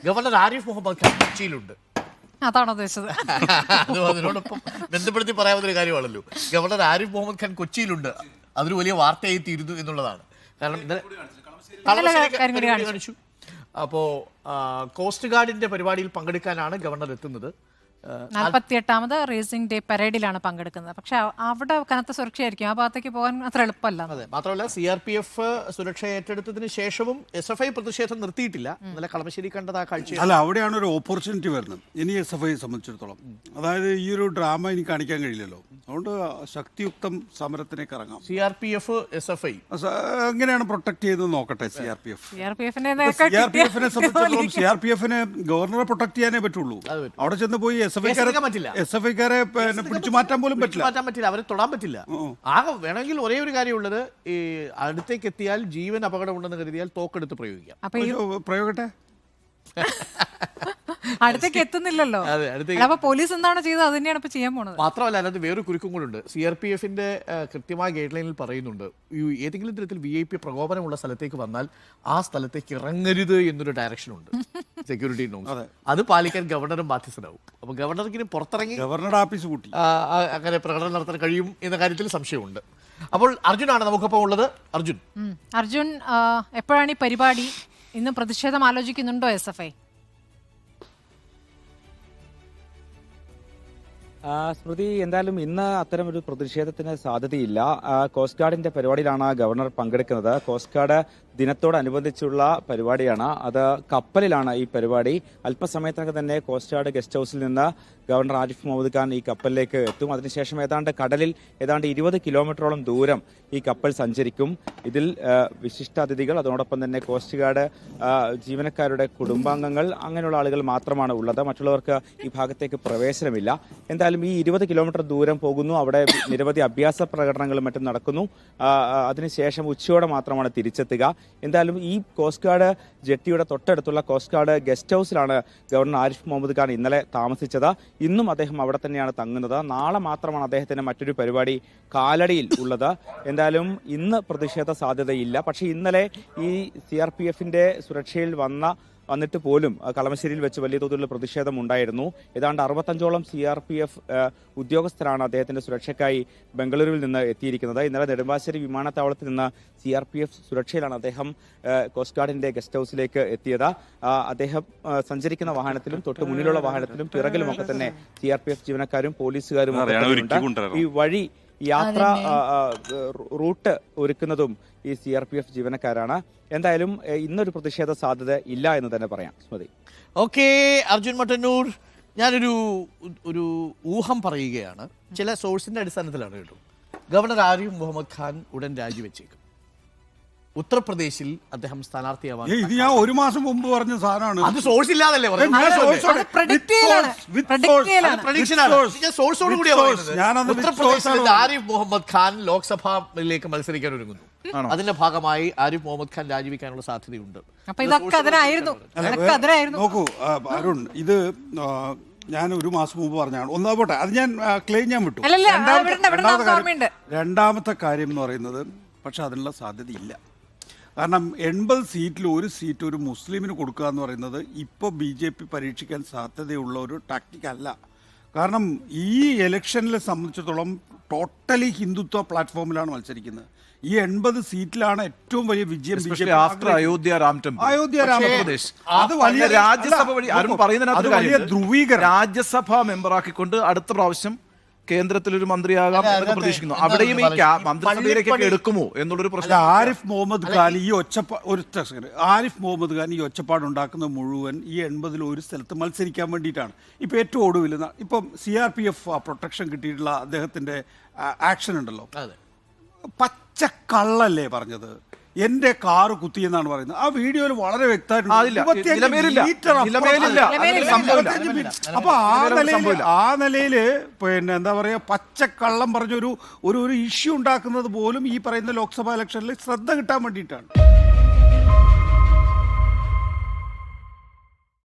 Governor Arif Muhammad Khan കൊച്ചിയിലുണ്ട്. അതാണ് ഉദ്ദേശിച്ചത്. അതിനോടൊപ്പം ബന്ധപ്പെടുത്തി പറയാവുന്ന ഒരു കാര്യമാണല്ലോ. ഗവർണർ ആരിഫ് മുഹമ്മദ് ഖാൻ കൊച്ചിയിലുണ്ട്. അതൊരു വലിയ വാർത്തയായി തീരുന്നു എന്നുള്ളതാണ്. കാരണം കാണിച്ചു. അപ്പോൾ കോസ്റ്റ് ഗാർഡിന്റെ പരിപാടിയിൽ പങ്കെടുക്കാനാണ് ഗവർണർ എത്തുന്നത്. 48ാമത് റേസിംഗ് ഡേ പരേഡിലാണ് പങ്കെടുക്കുന്നത്. പക്ഷെ അവിടെ കനത്ത സുരക്ഷയായിരിക്കും, ആ ഭാഗത്തേക്ക് പോകാൻ അത്ര എളുപ്പമല്ല. അതെ, മാത്രമല്ല CRPF സുരക്ഷ ഏറ്റെടുത്തതിന് ശേഷവും SFI പ്രതിഷേധം നിർത്തിയിട്ടില്ല. ഇന്നലെ കളമശ്ശേരി കണ്ടത് ആ കാഴ്ച. അല്ല, അവിടെയാണ് ഒരു ഓപ്പർച്യൂണിറ്റി വരുന്നത് ഇനി SFI സംബന്ധിച്ചിടത്തോളം. അതായത് ഈ ഒരു ഡ്രാമ ഇനി കാണിക്കാൻ കഴിയില്ലല്ലോ. അതുകൊണ്ട് ശക്തിയുക്തം സമരത്തിലേക്ക് ഇറങ്ങാം. CRPF SFI എങ്ങനെയാണ് പ്രൊട്ടക്ട് ചെയ്ത് നോക്കട്ടെ. CRPFനെ സംബന്ധിച്ചിടത്തോളം CRPFന് ഗവർണറെ പ്രൊട്ടക്ട് ചെയ്യാനേ പറ്റുള്ളൂ. അവിടെ ചെന്ന് പോയി SFIക്കാരെ പിടിച്ചു മാറ്റാൻ പോലും പറ്റില്ല. അവരെ തൊടാൻ പറ്റില്ല. ആകെ വേണമെങ്കിൽ ഒരേ ഒരു കാര്യമുള്ളത്, ഈ അടുത്തേക്ക് എത്തിയാൽ ജീവൻ അപകടമുണ്ടെന്ന് കരുതിയാൽ തോക്കെടുത്ത് പ്രയോഗിക്കാം. പ്രയോഗട്ടെ. അടുത്തേക്ക് എത്തുന്നില്ലല്ലോ. അപ്പൊ പോലീസ് എന്താണ് ചെയ്തത്, അത് തന്നെയാണ് ഇപ്പൊ ചെയ്യാൻ പോണത്. മാത്രമല്ല അതിനകത്ത് വേറൊരു കുരുക്കും കൂടെ. CRPFന്റെ കൃത്യമായ ഗൈഡ് ലൈനിൽ പറയുന്നുണ്ട്, ഏതെങ്കിലും തരത്തിൽ VIP പ്രകോപനമുള്ള സ്ഥലത്തേക്ക് വന്നാൽ ആ സ്ഥലത്തേക്ക് ഇറങ്ങരുത് എന്നൊരു ഡയറക്ഷൻ ഉണ്ട് സെക്യൂരിറ്റി നോംസ്. അത് പാലിക്കാൻ ഗവർണറും ബാധ്യസ്ഥനാവും. അപ്പൊ ഗവർണർക്ക് പുറത്തിറങ്ങി ഗവർണറുടെ ആഫീസ് കൂട്ടി അങ്ങനെ പ്രകടനം നടത്താൻ കഴിയും എന്ന കാര്യത്തിൽ സംശയമുണ്ട്. അപ്പോൾ അർജുനാണ് നമുക്കൊപ്പം ഉള്ളത്. അർജുൻ, എപ്പോഴാണ് ഈ പരിപാടി? ഇന്ന് പ്രതിഷേധം ആലോചിക്കുന്നുണ്ടോ SFI? സ്മൃതി, എന്തായാലും ഇന്ന് അത്തരമൊരു പ്രതിഷേധത്തിന് സാധ്യതയില്ല. കോസ്റ്റ് ഗാർഡിന്റെ പരിപാടിയിലാണ് ഗവർണർ പങ്കെടുക്കുന്നത്. കോസ്റ്റ് ഗാർഡ് ദിനത്തോടനുബന്ധിച്ചുള്ള പരിപാടിയാണ്. അത് കപ്പലിലാണ് ഈ പരിപാടി. അല്പസമയത്തിനകം തന്നെ കോസ്റ്റ് ഗാർഡ് ഗസ്റ്റ് ഹൗസിൽ നിന്ന് ഗവർണർ ആരിഫ് മുഹമ്മദ് ഖാൻ ഈ കപ്പലിലേക്ക് എത്തും. അതിനുശേഷം കടലിൽ ഏതാണ്ട് 20 കിലോമീറ്ററോളം ദൂരം ഈ കപ്പൽ സഞ്ചരിക്കും. ഇതിൽ വിശിഷ്ടാതിഥികൾ, അതോടൊപ്പം തന്നെ കോസ്റ്റ് ഗാർഡ് ജീവനക്കാരുടെ കുടുംബാംഗങ്ങൾ, അങ്ങനെയുള്ള ആളുകൾ മാത്രമാണ് ഉള്ളത്. മറ്റുള്ളവർക്ക് ഈ ഭാഗത്തേക്ക് പ്രവേശനമില്ല. എന്തായാലും ഈ 20 കിലോമീറ്റർ ദൂരം പോകുന്നു. അവിടെ നിരവധി അഭ്യാസ പ്രകടനങ്ങളും മറ്റും നടക്കുന്നു. അതിനുശേഷം ഉച്ചയോടെ മാത്രമാണ് തിരിച്ചെത്തുക. എന്തായാലും ഈ കോസ്റ്റ് ഗാർഡ് ജെട്ടിയുടെ തൊട്ടടുത്തുള്ള കോസ്റ്റ് ഗാർഡ് ഗസ്റ്റ് ഹൗസിലാണ് ഗവർണർ ആരിഫ് മുഹമ്മദ് ഖാൻ ഇന്നലെ താമസിച്ചത്. ഇന്നും അദ്ദേഹം അവിടെ തന്നെയാണ് തങ്ങുന്നത്. നാളെ മാത്രമാണ് അദ്ദേഹത്തിന് മറ്റൊരു പരിപാടി കാലടിയിൽ ഉള്ളത്. എന്തായാലും ഇന്ന് പ്രതിഷേധ സാധ്യതയില്ല. പക്ഷേ ഇന്നലെ ഈ CRPFന്റെ സുരക്ഷയിൽ വന്നിട്ട് പോലും കളമശ്ശേരിയിൽ വെച്ച് വലിയ തോതിലുള്ള പ്രതിഷേധം ഉണ്ടായിരുന്നു. ഏതാണ്ട് 65ഓളം CRPF ഉദ്യോഗസ്ഥരാണ് അദ്ദേഹത്തിന്റെ സുരക്ഷയ്ക്കായി ബംഗളൂരുവിൽ നിന്ന് എത്തിയിരിക്കുന്നത്. ഇന്നലെ നെടുമ്പാശ്ശേരി വിമാനത്താവളത്തിൽ നിന്ന് CRPF സുരക്ഷയിലാണ് അദ്ദേഹം കോസ്റ്റ് ഗാർഡിന്റെ ഗസ്റ്റ് ഹൗസിലേക്ക് എത്തിയത്. അദ്ദേഹം സഞ്ചരിക്കുന്ന വാഹനത്തിലും തൊട്ട് മുന്നിലുള്ള വാഹനത്തിലും പിറകിലുമൊക്കെ തന്നെ CRPF ജീവനക്കാരും പോലീസുകാരും ഈ വഴി യാത്ര റൂട്ട് ഒരുക്കുന്നതും ഈ CRPF ജീവനക്കാരാണ്. എന്തായാലും ഇന്നൊരു പ്രതിഷേധ സാധ്യത ഇല്ല എന്ന് തന്നെ പറയാം. സ്മൃതി. ഓക്കെ, അർജുൻ മട്ടന്നൂർ, ഞാനൊരു ഊഹം പറയുകയാണ്. ചില സോഴ്സിന്റെ അടിസ്ഥാനത്തിലാണ് കേട്ടോ. ഗവർണർ ആരിഫ് മുഹമ്മദ് ഖാൻ ഉടൻ രാജിവെച്ചേക്കും. ഉത്തർപ്രദേശിൽ അദ്ദേഹം സ്ഥാനാർത്ഥിയാവാൻ. ഇത് ഞാൻ ഒരു മാസം മുമ്പ് പറഞ്ഞ സാധനമാണ്. അത് സോഴ്സ് ഇല്ലാതല്ലേ ഉത്തർപ്രദേശിൽ ആരിഫ് മുഹമ്മദ് ഖാൻ ലോക്സഭയിലേക്ക് മത്സരിക്കാൻ ഒരുങ്ങുന്നു. അതിന്റെ ഭാഗമായി ആരിഫ് മുഹമ്മദ് ഖാൻ രാജിവെക്കാനുള്ള സാധ്യതയുണ്ട്. നോക്കൂ അരുൺ, ഇത് ഞാൻ ഒരു മാസം മുമ്പ് പറഞ്ഞാണ്. പോട്ടെ, അത് ഞാൻ ക്ലെയിം ചെയ്യാൻ വിട്ടു. രണ്ടാമത്തെ കാര്യം എന്ന് പറയുന്നത്, പക്ഷെ അതിനുള്ള സാധ്യതയില്ല. കാരണം 80 സീറ്റിൽ ഒരു സീറ്റ് ഒരു മുസ്ലിമിന് കൊടുക്കുക എന്ന് പറയുന്നത് ഇപ്പോൾ BJP പരീക്ഷിക്കാൻ സാധ്യതയുള്ള ഒരു ടാക്ടിക് അല്ല. കാരണം ഈ ഇലക്ഷനിലെ സംബന്ധിച്ചിടത്തോളം ടോട്ടലി ഹിന്ദുത്വ പ്ലാറ്റ്ഫോമിലാണ് മത്സരിക്കുന്നത്. ഈ 80 സീറ്റിലാണ് ഏറ്റവും വലിയ വിജയം രാജ്യസഭാ മെമ്പറാക്കിക്കൊണ്ട് അടുത്ത പ്രാവശ്യം കേന്ദ്രത്തിലൊരു മന്ത്രിയാകാം എന്ന് പ്രതീക്ഷിക്കുന്നു. അവിടെയും ഈ മന്ത്രിസഭയിലേക്ക് എടുക്കുമോ എന്നുള്ളൊരു പ്രശ്നം. ആരിഫ് മുഹമ്മദ് ഖാൻ ഈ ഒച്ചപ്പാട് ഉണ്ടാക്കുന്നത് മുഴുവൻ ഈ 80 ഒരു സ്ഥലത്ത് മത്സരിക്കാൻ വേണ്ടിയിട്ടാണ്. ഇപ്പൊ ഏറ്റവും ഒടുവിൽ ഇപ്പം CRPF പ്രൊട്ടക്ഷൻ കിട്ടിയിട്ടുള്ള അദ്ദേഹത്തിന്റെ ആക്ഷൻ ഉണ്ടല്ലോ, പച്ചക്കള്ളല്ലേ പറഞ്ഞത്. എന്റെ കാറ് കുത്തിയെന്നാണ് പറയുന്നത്. ആ വീഡിയോയിൽ വളരെ വ്യക്തമായിട്ട് അപ്പൊ ആ നിലയില് പിന്നെ എന്താ പറയാ, പച്ചക്കള്ളം പറഞ്ഞൊരു ഇഷ്യൂ ഉണ്ടാക്കുന്നത് പോലും ഈ പറയുന്ന ലോക്സഭാ ഇലക്ഷനിൽ ശ്രദ്ധ കിട്ടാൻ വേണ്ടിയിട്ടാണ്.